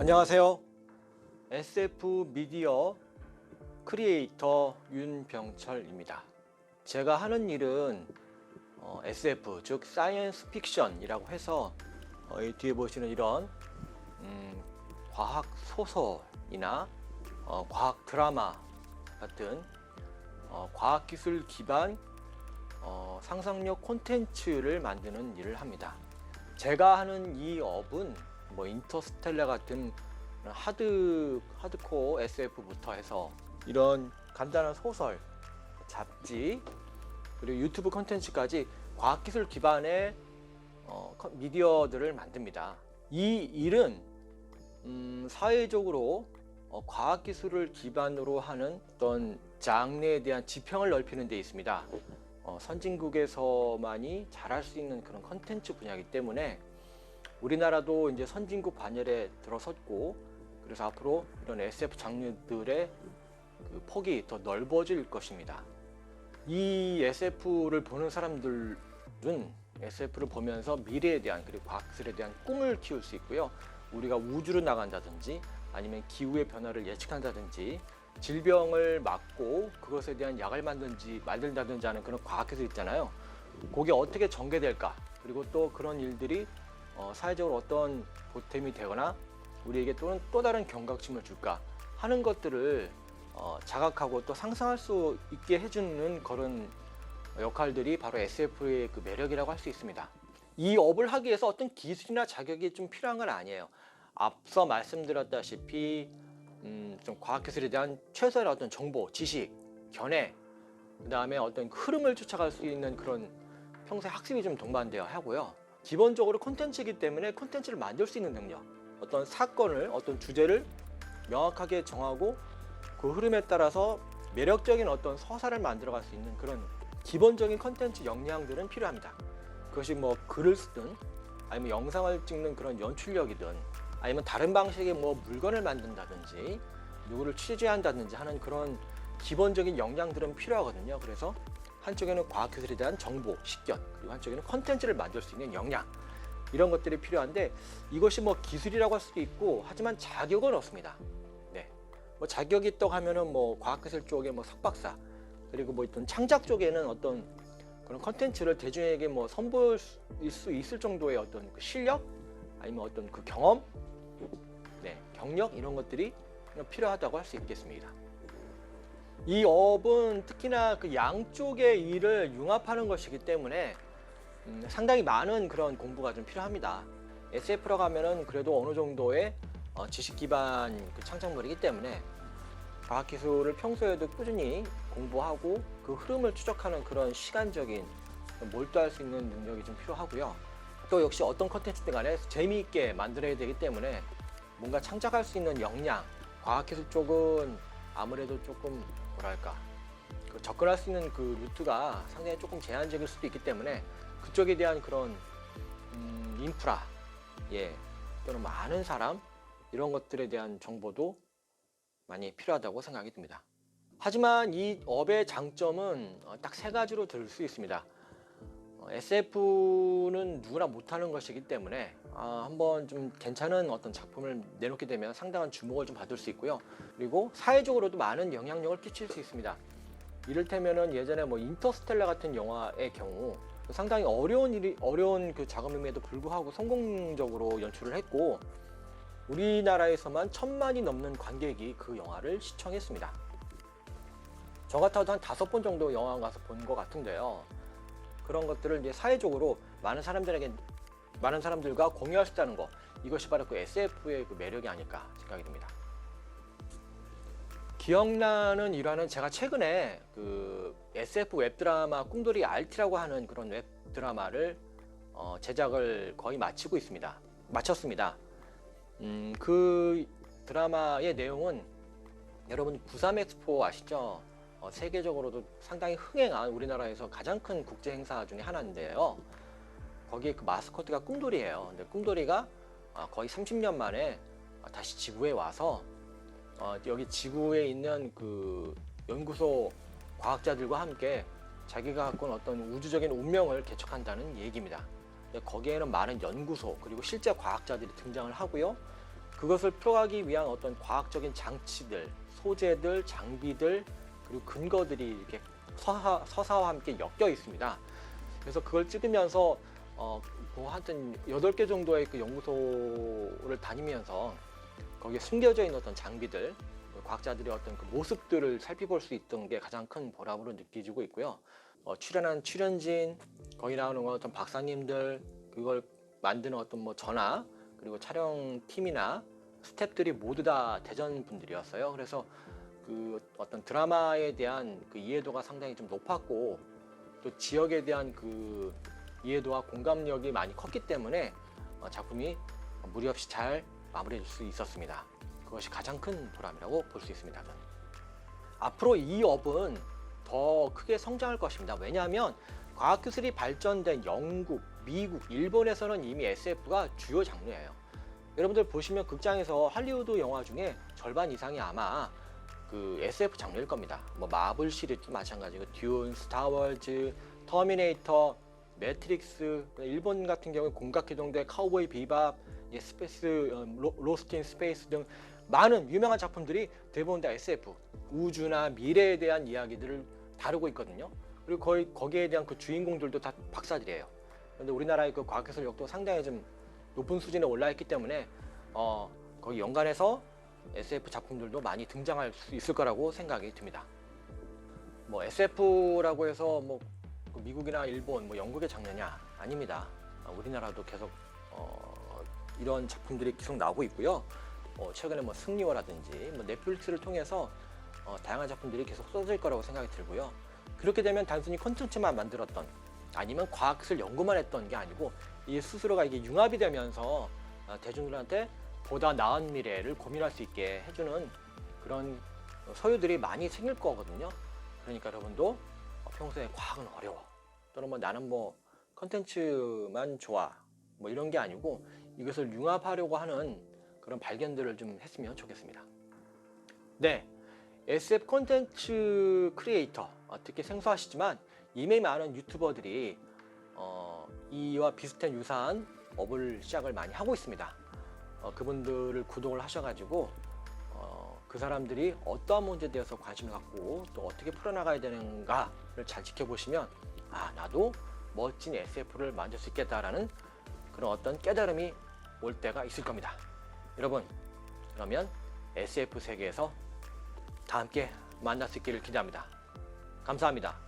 안녕하세요. SF 미디어 크리에이터 윤병철입니다. 제가 하는 일은 SF, 즉 사이언스 픽션이라고 해서 이 뒤에 보시는 이런 과학 소설이나 과학 드라마 같은 과학기술 기반 상상력 콘텐츠를 만드는 일을 합니다. 제가 하는 이 업은 인터스텔라 같은 하드코어 SF부터 해서 이런 간단한 소설, 잡지, 그리고 유튜브 콘텐츠까지 과학기술 기반의 미디어들을 만듭니다. 이 일은 사회적으로 과학기술을 기반으로 하는 어떤 장르에 대한 지평을 넓히는 데 있습니다. 선진국에서만이 잘할 수 있는 그런 콘텐츠 분야이기 때문에 우리나라도 이제 선진국 반열에 들어섰고, 그래서 앞으로 이런 SF 장르들의 그 폭이 더 넓어질 것입니다. 이 SF를 보는 사람들은 SF를 보면서 미래에 대한, 그리고 과학기술에 대한 꿈을 키울 수 있고요. 우리가 우주로 나간다든지 아니면 기후의 변화를 예측한다든지 질병을 막고 그것에 대한 약을 만든다든지 하는 그런 과학기술 있잖아요. 그게 어떻게 전개될까, 그리고 또 그런 일들이 사회적으로 어떤 보탬이 되거나 우리에게 또 다른 경각심을 줄까 하는 것들을 자각하고 또 상상할 수 있게 해주는 그런 역할들이 바로 SF의 그 매력이라고 할 수 있습니다. 이 업을 하기 위해서 어떤 기술이나 자격이 좀 필요한 건 아니에요. 앞서 말씀드렸다시피 좀 과학기술에 대한 최소한의 어떤 정보, 지식, 견해, 그 다음에 어떤 흐름을 쫓아갈 수 있는 그런 평소에 학습이 좀 동반되어야 하고요. 기본적으로 콘텐츠이기 때문에 콘텐츠를 만들 수 있는 능력, 어떤 사건을, 어떤 주제를 명확하게 정하고 그 흐름에 따라서 매력적인 어떤 서사를 만들어갈 수 있는 그런 기본적인 콘텐츠 역량들은 필요합니다. 그것이 글을 쓰든 아니면 영상을 찍는 그런 연출력이든 아니면 다른 방식의 물건을 만든다든지 누구를 취재한다든지 하는 그런 기본적인 역량들은 필요하거든요. 그래서 한쪽에는 과학기술에 대한 정보, 식견, 그리고 한쪽에는 콘텐츠를 만들 수 있는 역량, 이런 것들이 필요한데, 이것이 기술이라고 할 수도 있고 하지만 자격은 없습니다. 네, 자격이 있다고 하면은 과학기술 쪽에 석박사, 그리고 어떤 창작 쪽에는 어떤 그런 콘텐츠를 대중에게 선보일 수 있을 정도의 어떤 그 실력, 아니면 어떤 그 경험, 네, 경력, 이런 것들이 필요하다고 할 수 있겠습니다. 이 업은 특히나 그 양쪽의 일을 융합하는 것이기 때문에 상당히 많은 그런 공부가 좀 필요합니다. SF라고 하면은 그래도 어느 정도의 지식 기반 그 창작물이기 때문에 과학기술을 평소에도 꾸준히 공부하고 그 흐름을 추적하는 그런 시간적인 몰두할 수 있는 능력이 좀 필요하고요. 또 역시 어떤 컨텐츠든 간에 재미있게 만들어야 되기 때문에 뭔가 창작할 수 있는 역량, 과학기술 쪽은 아무래도 조금 접근할 수 있는 그 루트가 상당히 조금 제한적일 수도 있기 때문에 그쪽에 대한 그런 인프라, 또는 많은 사람, 이런 것들에 대한 정보도 많이 필요하다고 생각이 듭니다. 하지만 이 업의 장점은 딱 세 가지로 들 수 있습니다. SF는 누구나 못하는 것이기 때문에 한번 좀 괜찮은 어떤 작품을 내놓게 되면 상당한 주목을 좀 받을 수 있고요. 그리고 사회적으로도 많은 영향력을 끼칠 수 있습니다. 이를테면은 예전에 인터스텔라 같은 영화의 경우 상당히 어려운 그 작업임에도 불구하고 성공적으로 연출을 했고, 우리나라에서만 1000만이 넘는 관객이 그 영화를 시청했습니다. 저 같아도 한 5번 정도 영화관 가서 본 것 같은데요. 그런 것들을 이제 사회적으로 많은 사람들과 공유할 수 있다는 거, 이것이 바로 그 SF의 그 매력이 아닐까 생각이 듭니다. 기억나는 일화는 제가 최근에 그 SF 웹드라마 꿈돌이 RT라고 하는 그런 웹드라마를 제작을 거의 마쳤습니다. 그 드라마의 내용은 여러분 부산 엑스포 아시죠? 세계적으로도 상당히 흥행한 우리나라에서 가장 큰 국제 행사 중에 하나인데요. 거기에 그 마스코트가 꿈돌이에요. 근데 꿈돌이가 거의 30년 만에 다시 지구에 와서 여기 지구에 있는 그 연구소 과학자들과 함께 자기가 갖고 있는 어떤 우주적인 운명을 개척한다는 얘기입니다. 거기에는 많은 연구소, 그리고 실제 과학자들이 등장을 하고요. 그것을 풀어가기 위한 어떤 과학적인 장치들, 소재들, 장비들, 그리고 근거들이 이렇게 서사와 함께 엮여 있습니다. 그래서 그걸 찍으면서 뭐 하여튼 8개 정도의 그 연구소를 다니면서 거기에 숨겨져 있는 어떤 장비들, 과학자들의 어떤 그 모습들을 살펴볼 수 있던 게 가장 큰 보람으로 느껴지고 있고요. 출연한 출연진, 거기 나오는 어떤 박사님들, 그걸 만드는 어떤 뭐 전화, 그리고 촬영팀이나 스태프들이 모두 다 대전 분들이었어요. 그래서 그 어떤 드라마에 대한 그 이해도가 상당히 좀 높았고, 또 지역에 대한 그 이해도와 공감력이 많이 컸기 때문에 작품이 무리 없이 잘 마무리될 수 있었습니다. 그것이 가장 큰 보람이라고 볼 수 있습니다. 저는. 앞으로 이 업은 더 크게 성장할 것입니다. 왜냐하면 과학기술이 발전된 영국, 미국, 일본에서는 이미 SF가 주요 장르예요. 여러분들 보시면 극장에서 할리우드 영화 중에 절반 이상이 아마 그 SF 장르일 겁니다. 뭐 마블 시리즈도 마찬가지고 듀운, 스타워즈, 터미네이터, 매트릭스, 일본 같은 경우에 공각기동대, 카우보이 비밥, 스페이스, 로스트 인 스페이스 등 많은 유명한 작품들이 대부분 다 SF, 우주나 미래에 대한 이야기들을 다루고 있거든요. 그리고 거기에 대한 그 주인공들도 다 박사들이에요. 그런데 우리나라의 그 과학기술력도 상당히 좀 높은 수준에 올라있기 때문에 거기 연관해서 SF 작품들도 많이 등장할 수 있을 거라고 생각이 듭니다. 뭐 SF라고 해서 뭐 미국이나 일본, 뭐 영국의 장르냐? 아닙니다. 우리나라도 계속 이런 작품들이 계속 나오고 있고요. 최근에 뭐 승리호라든지 뭐 넷플릭스를 통해서 다양한 작품들이 계속 쏟아질 거라고 생각이 들고요. 그렇게 되면 단순히 콘텐츠만 만들었던, 아니면 과학기술 연구만 했던 게 아니고 이 스스로가 이게 융합이 되면서 대중들한테 보다 나은 미래를 고민할 수 있게 해주는 그런 소유들이 많이 생길 거거든요. 그러니까 여러분도 평소에 과학은 어려워, 또는 뭐 나는 뭐 컨텐츠만 좋아, 뭐 이런 게 아니고 이것을 융합하려고 하는 그런 발견들을 좀 했으면 좋겠습니다. 네, SF 콘텐츠 크리에이터, 듣기 생소하시지만 이미 많은 유튜버들이 이와 비슷한 유사한 업을 시작을 많이 하고 있습니다. 그분들을 구독을 하셔가지고 그 사람들이 어떠한 문제에 대해서 관심을 갖고 또 어떻게 풀어나가야 되는가를 잘 지켜보시면 나도 멋진 SF를 만들 수 있겠다라는 그런 어떤 깨달음이 올 때가 있을 겁니다. 여러분, 그러면 SF 세계에서 다 함께 만날 수 있기를 기대합니다. 감사합니다.